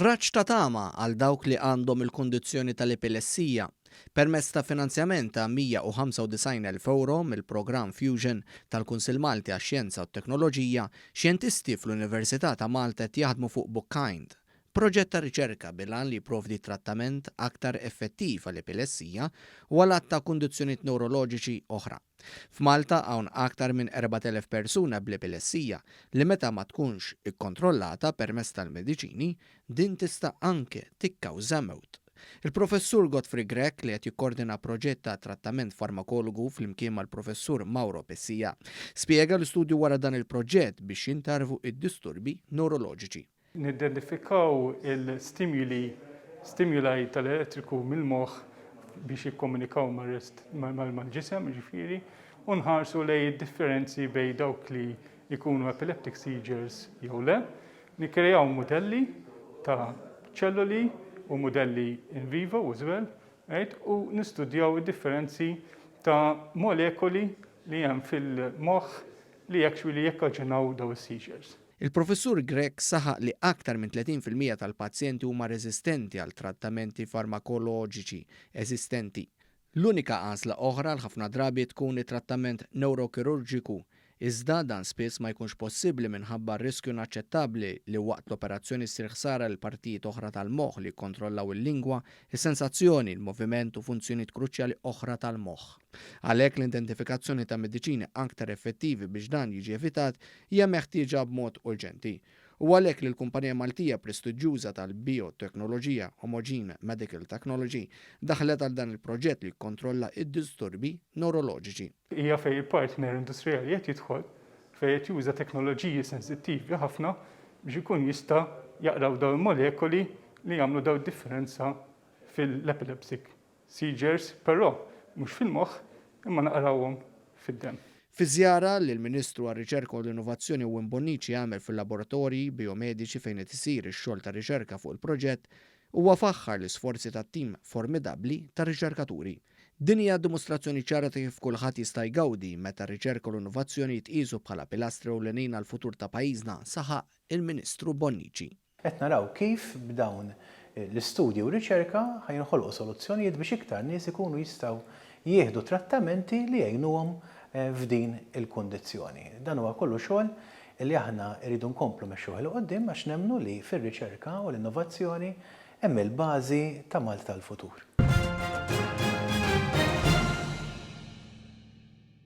Raġġ ta' tama għal dawk li għandhom il-kundizzjoni tal-epilessija. Permezz ta' finanzjament ta' 195,000 euro mill-programm Fusion tal-Kunsill Malti għax-Xjenza u t-Teknoloġija, xjentisti fl-Università ta' Malta qed jaħdmu fuq Bookkind, proġett ta' riċerka bil-għan li jipprovdi trattament aktar effettiv għall-epilessija u għal ta' kundizzjonijiet neuroloġiċi oħra. F'Malta hawn aktar minn 4,000 persuna bl-epilessija li meta ma tkunx ikkontrollata permezz tal-mediċini din tista' anke tikkawża mewt. Il-professur Godfrey Grech li qed jikkordina proġett ta' trattament farmakologu flimkien mal-professur Mauro Pessija spjega l-istudju wara dan il-proġett biex jintarvu id-disturbi neuroloġiċi. Nidentifikaw stimuli tal-elettriku mill-moħħ biex jikkomunikaw mal-ġisem, ġifieri, u nħarsu lej differenzi bejn dawk li jkunu epileptic seizures jew le, nikkreaw modelli ta' ċelluli u modelli in vivo użwel, u nistudjaw id-differenzi ta' molekoli li hemm fil-moħħ li actually jikkaġunaw daw is-seizures. Il-professur Grech saħaq li aktar minn 30% tal-pazjenti huma reżistenti għal trattamenti farmakoloġiċi eżistenti. L-unika għażla oħra l-ħafna drabi tkun it-trattament neurokirurġiku, iżda dan spiss ma jkunx possibbli minħabba r-riskju inaċċettabbli li waqt l-operazzjoni ssir ħsara l partijiet oħra tal-moħħ li jikkontrollaw il-lingwa, is-sensazzjoni, il-moviment u funzjonijiet kruċjali oħra tal-moħħ. Għalhekk l-identifikazzjoni ta' mediċini aktar effettivi biex dan jiġi evitat hija meħtieġa b'mod urġenti. U għalhekk li l-kumpanija Maltija prestiġjuża tal-bioteknoloġija Homogene Medical Technology daħlet għal dan il-proġett li jikkontrolla id-disturbi neuroloġiċi. Hija fejn il-partner industrijali qed jidħol fejn qed juża teknoloġiji sensittivi ħafna biex ikun jista' jaqraw dawn il-molekoli li jagħmlu dawn differenza fil-epileptic seizures, però mhux fil-moħħ imma naqrawhom fid-demm. Fi żjara li l-Ministru għar-Riċerka u l-Innovazzjoni Wim Bonnici għamel fil-laboratorji biomediċi fejn qed isir ix-xogħol ta' riċerka fuq il-proġett, huwa faħħar l-isforzi tat-tim formidabbli ta' riċerkaturi. Din hija dimostrazzjoni ċara ta' kif kulħadd jista' jgawdi meta r-riċerka u l-innovazzjoni jitqiesu bħala pilastri ewlenin għall-futur ta' pajjiżna saħaq il-Ministru Bonnici. Qed naraw kif b'dawn l-istudji u riċerka ħajnħolqu soluzzjonijiet biex iktar nies ikunu jistgħu jieħdu trattamenti li jgħinuhom f'din il-kundizzjoni. Dan huwa kollu xogħol li aħna rridu nkomplu mexxuh il qudiem għax nemmnu li fir-riċerka u l-innovazzjoni hemm il-bażi ta' Malta l-futur.